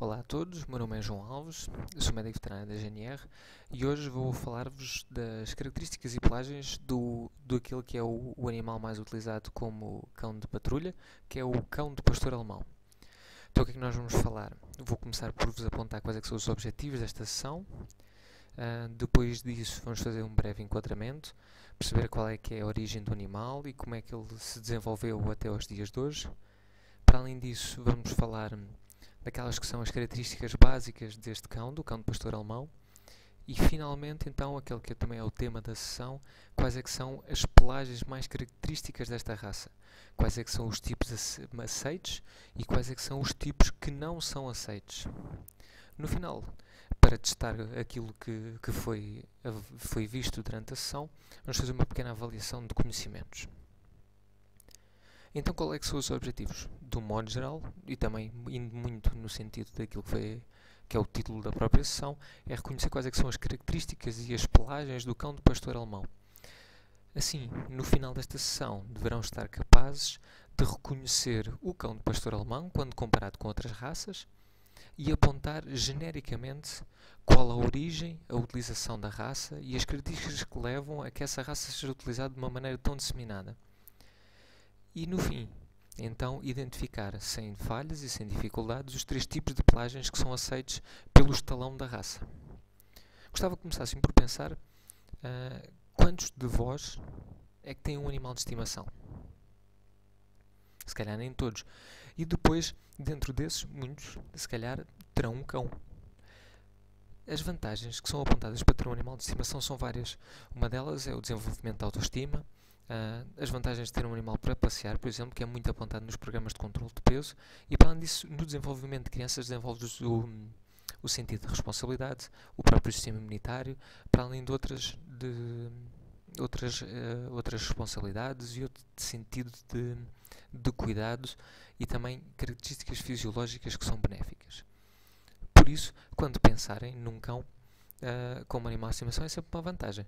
Olá a todos, meu nome é João Alves, eu sou médico veterinário da GNR e hoje vou falar-vos das características e pelagens do aquele que é o animal mais utilizado como cão de patrulha, que é o cão de pastor alemão. Então o que é que nós vamos falar? Vou começar por vos apontar quais é que são os objetivos desta sessão. Depois disso vamos fazer um breve enquadramento, perceber qual é que é a origem do animal e como é que ele se desenvolveu até aos dias de hoje. Para além disso vamos falar daquelas que são as características básicas deste cão, do cão de pastor alemão. E finalmente, então, aquele que também é o tema da sessão, quais é que são as pelagens mais características desta raça. Quais é que são os tipos aceites e quais é que são os tipos que não são aceites. No final, para testar aquilo que foi visto durante a sessão, vamos fazer uma pequena avaliação de conhecimentos. Então, qual é que são os objetivos? Do modo geral, e também indo muito no sentido daquilo que é o título da própria sessão, é reconhecer quais é que são as características e as pelagens do cão de pastor alemão. Assim, no final desta sessão, deverão estar capazes de reconhecer o cão de pastor alemão quando comparado com outras raças e apontar genericamente qual a origem, a utilização da raça e as características que levam a que essa raça seja utilizada de uma maneira tão disseminada. E no fim, então, identificar sem falhas e sem dificuldades os 3 tipos de pelagens que são aceitos pelo estalão da raça. Gostava que começassem por pensar quantos de vós é que têm um animal de estimação? Se calhar nem todos. E depois, dentro desses, muitos, se calhar, terão um cão. As vantagens que são apontadas para ter um animal de estimação são várias. Uma delas é o desenvolvimento da autoestima, as vantagens de ter um animal para passear, por exemplo, que é muito apontado nos programas de controle de peso, e para além disso, no desenvolvimento de crianças, desenvolve-se o sentido de responsabilidade, o próprio sistema imunitário, para além de outras responsabilidades e outro sentido de cuidado e também características fisiológicas que são benéficas. Por isso, quando pensarem num cão como animal de estimação, é sempre uma vantagem.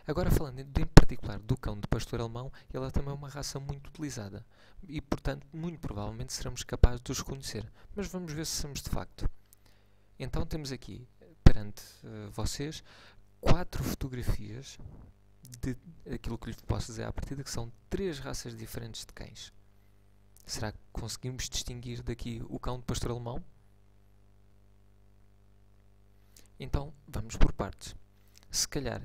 Agora, falando em particular do cão de pastor alemão, ele é também uma raça muito utilizada e, portanto, muito provavelmente seremos capazes de os reconhecer. Mas vamos ver se somos de facto. Então, temos aqui, perante vocês, 4 fotografias de aquilo que lhes posso dizer à partida, que são 3 raças diferentes de cães. Será que conseguimos distinguir daqui o cão de pastor alemão? Então, vamos por partes. Se calhar,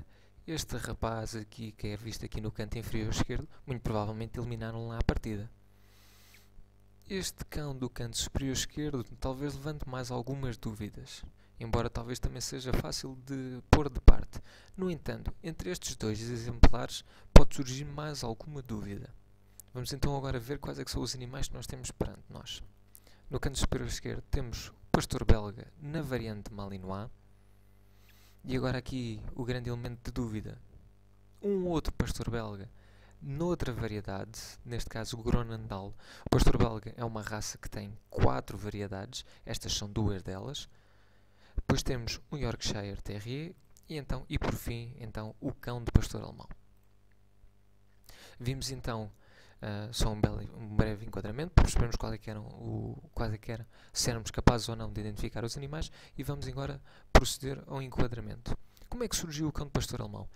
este rapaz aqui, que é visto aqui no canto inferior esquerdo, muito provavelmente eliminaram lá à partida. Este cão do canto superior esquerdo talvez levante mais algumas dúvidas, embora talvez também seja fácil de pôr de parte. No entanto, entre estes 2 exemplares pode surgir mais alguma dúvida. Vamos então agora ver quais é que são os animais que nós temos perante nós. No canto superior esquerdo temos o pastor belga na variante Malinois. E agora aqui o grande elemento de dúvida. Um outro pastor belga noutra variedade, neste caso o Groenendael. O pastor belga é uma raça que tem 4 variedades, estas são 2 delas. Depois temos o Yorkshire Terrier e por fim, então, o cão de pastor alemão. Vimos então só um breve enquadramento para percebermos se éramos capazes ou não de identificar os animais e vamos agora proceder ao enquadramento. Como é que surgiu o cão de pastor alemão?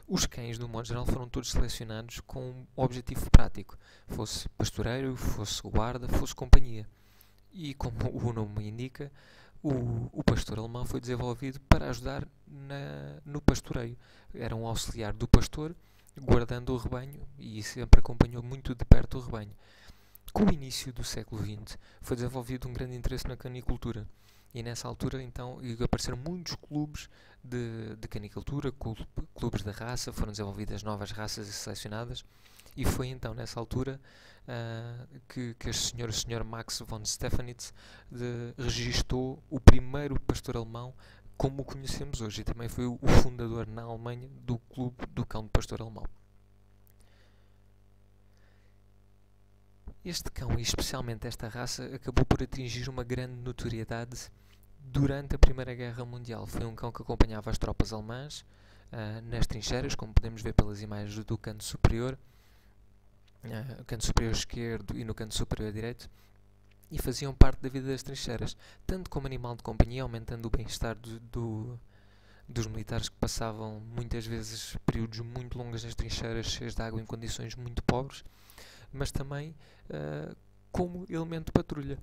Os cães, no modo geral, foram todos selecionados com um objetivo prático, fosse pastoreiro, fosse guarda, fosse companhia. E como o nome indica, o pastor alemão foi desenvolvido para ajudar no pastoreio. Era um auxiliar do pastor, guardando o rebanho e sempre acompanhou muito de perto o rebanho. Com o início do século XX foi desenvolvido um grande interesse na canicultura e nessa altura então apareceram muitos clubes de canicultura, clubes da raça, foram desenvolvidas novas raças selecionadas e foi então nessa altura que o Sr. Max von Stefanitz registou o primeiro pastor alemão como o conhecemos hoje, e também foi o fundador na Alemanha do clube do cão de pastor alemão. Este cão, e especialmente esta raça, acabou por atingir uma grande notoriedade durante a Primeira Guerra Mundial. Foi um cão que acompanhava as tropas alemãs nas trincheiras, como podemos ver pelas imagens do canto superior esquerdo e no canto superior direito, e faziam parte da vida das trincheiras, tanto como animal de companhia, aumentando o bem-estar dos militares que passavam muitas vezes períodos muito longos nas trincheiras, cheios de água em condições muito pobres, mas também como elemento de patrulha.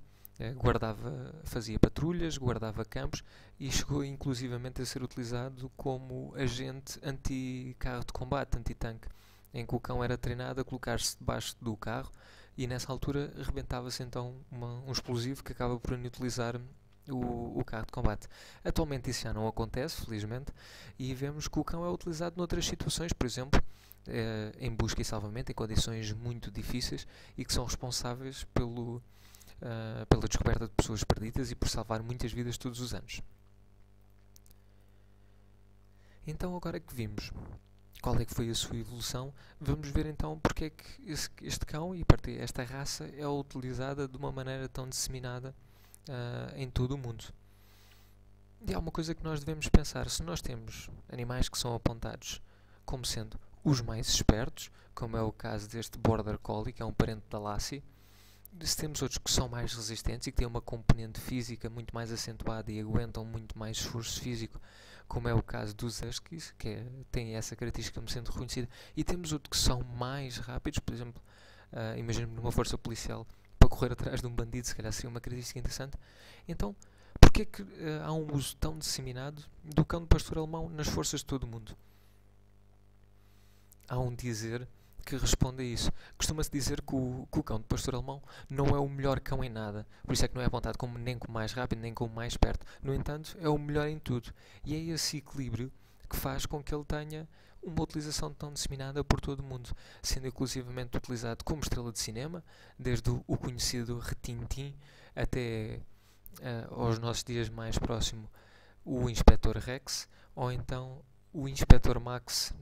Fazia patrulhas, guardava campos e chegou inclusivamente a ser utilizado como agente anti-carro de combate, anti-tanque, em que o cão era treinado a colocar-se debaixo do carro e nessa altura rebentava-se então um explosivo que acaba por inutilizar o carro de combate. Atualmente isso já não acontece, felizmente, e vemos que o cão é utilizado noutras situações, por exemplo, em busca e salvamento, em condições muito difíceis e que são responsáveis pela descoberta de pessoas perdidas e por salvar muitas vidas todos os anos. Então, agora que vimos qual é que foi a sua evolução, vamos ver então porque é que este cão e esta raça é utilizada de uma maneira tão disseminada em todo o mundo. E há uma coisa que nós devemos pensar: se nós temos animais que são apontados como sendo os mais espertos, como é o caso deste Border Collie, que é um parente da Lassie, se temos outros que são mais resistentes e que têm uma componente física muito mais acentuada e aguentam muito mais esforço físico, como é o caso dos Huskies, que têm essa característica como sendo reconhecida, e temos outros que são mais rápidos, por exemplo, imagino numa força policial, para correr atrás de um bandido, se calhar seria uma característica interessante. Então, porquê é que há um uso tão disseminado do cão de pastor alemão nas forças de todo o mundo? Há um dizer que responde a isso. Costuma-se dizer que o cão de pastor alemão não é o melhor cão em nada, por isso é que não é apontado nem como mais rápido, nem como mais perto. No entanto, é o melhor em tudo. E é esse equilíbrio que faz com que ele tenha uma utilização tão disseminada por todo o mundo, sendo inclusivamente utilizado como estrela de cinema, desde o conhecido Retintin até aos nossos dias mais próximo, o Inspector Rex, ou então o Inspector Max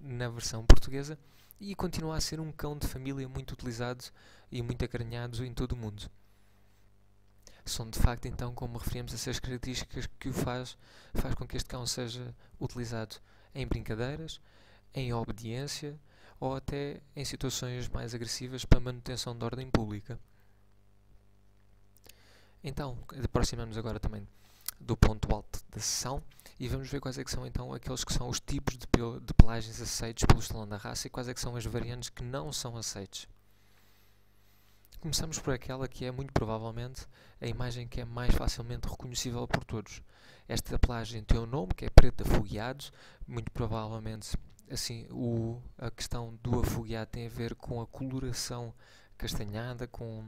na versão portuguesa, e continua a ser um cão de família muito utilizado e muito acarinhado em todo o mundo. São de facto então, como referimos, essas características que faz com que este cão seja utilizado em brincadeiras, em obediência ou até em situações mais agressivas para manutenção da ordem pública. Então, aproximamos agora também do ponto alto da sessão e vamos ver quais é que são então aqueles que são os tipos de pelagens aceitos pelo Salão da Raça e quais é que são as variantes que não são aceites. Começamos por aquela que é muito provavelmente a imagem que é mais facilmente reconhecível por todos. Esta pelagem tem um nome que é preto afogueado, muito provavelmente assim a questão do afogueado tem a ver com a coloração castanhada, com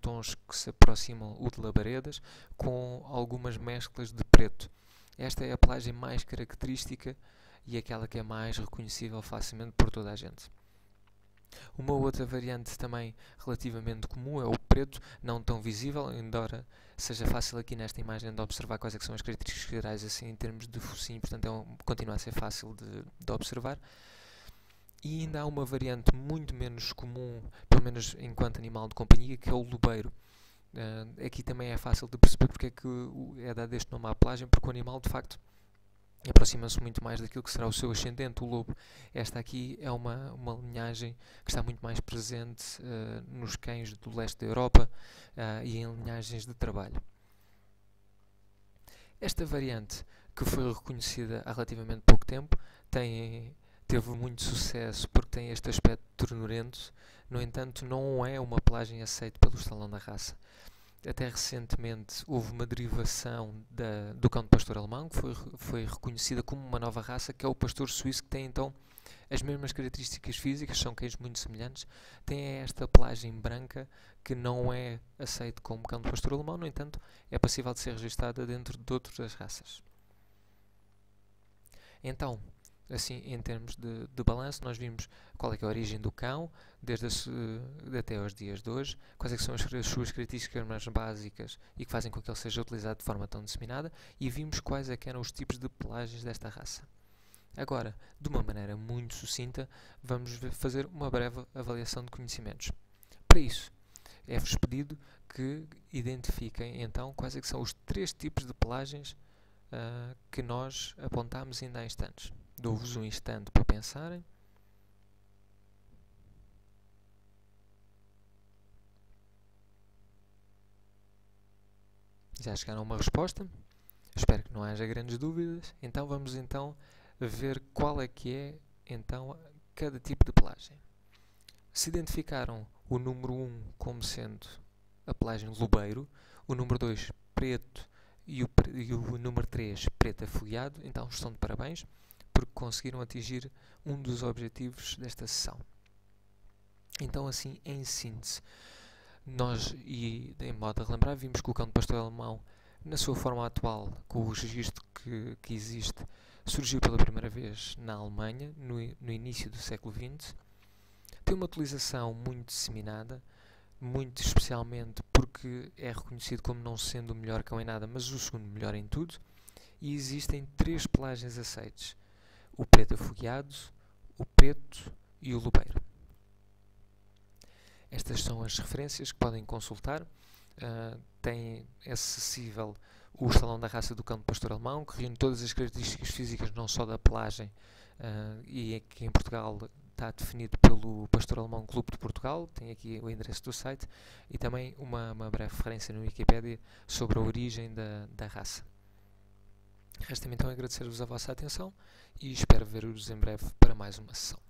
tons que se aproximam de labaredas, com algumas mesclas de preto. Esta é a pelagem mais característica e aquela que é mais reconhecível facilmente por toda a gente. Uma outra variante também relativamente comum é o preto, não tão visível, embora seja fácil aqui nesta imagem de observar quais é que são as características gerais assim em termos de focinho, portanto continua a ser fácil de observar. E ainda há uma variante muito menos comum, pelo menos enquanto animal de companhia, que é o lobeiro. Aqui também é fácil de perceber porque é que é dado este nome à pelagem, porque o animal de facto aproxima-se muito mais daquilo que será o seu ascendente, o lobo. Esta aqui é uma linhagem que está muito mais presente nos cães do leste da Europa e em linhagens de trabalho. Esta variante, que foi reconhecida há relativamente pouco tempo, teve muito sucesso porque tem este aspecto ternurento, no entanto não é uma pelagem aceita pelo Salão da Raça. Até recentemente houve uma derivação do cão de pastor alemão que foi reconhecida como uma nova raça, que é o pastor suíço, que tem então as mesmas características físicas, são cães muito semelhantes, tem esta pelagem branca que não é aceito como cão de pastor alemão, no entanto é passível de ser registada dentro de outras raças. Então, assim, em termos de balanço, nós vimos qual é que é a origem do cão, até aos dias de hoje, quais é que são as suas características mais básicas e que fazem com que ele seja utilizado de forma tão disseminada, e vimos quais é que eram os tipos de pelagens desta raça. Agora, de uma maneira muito sucinta, vamos fazer uma breve avaliação de conhecimentos. Para isso, é-vos pedido que identifiquem então quais é que são os 3 tipos de pelagens que nós apontámos ainda há instantes. Dou-vos um instante para pensarem. Já chegaram a uma resposta? Espero que não haja grandes dúvidas. Então vamos ver qual é que é cada tipo de pelagem. Se identificaram o número 1 como sendo a pelagem lobeiro, o número 2 preto e o número 3 preto afogueado, então estão de parabéns porque conseguiram atingir um dos objetivos desta sessão. Então, assim, em síntese, nós, e em modo a relembrar, vimos que o cão de pastor alemão, na sua forma atual, com o registro que existe, surgiu pela primeira vez na Alemanha, no início do século XX. Tem uma utilização muito disseminada, muito especialmente porque é reconhecido como não sendo o melhor cão em nada, mas o segundo melhor em tudo. E existem 3 pelagens aceites: o preto afogueado, o preto e o lobeiro. Estas são as referências que podem consultar. Tem acessível o Salão da Raça do Cão de Pastor Alemão, que reúne todas as características físicas, não só da pelagem, e que em Portugal está definido pelo Pastor Alemão Clube de Portugal. Tem aqui o endereço do site e também uma breve referência no Wikipedia sobre a origem da raça. Resta-me então agradecer-vos a vossa atenção e espero ver-vos em breve para mais uma sessão.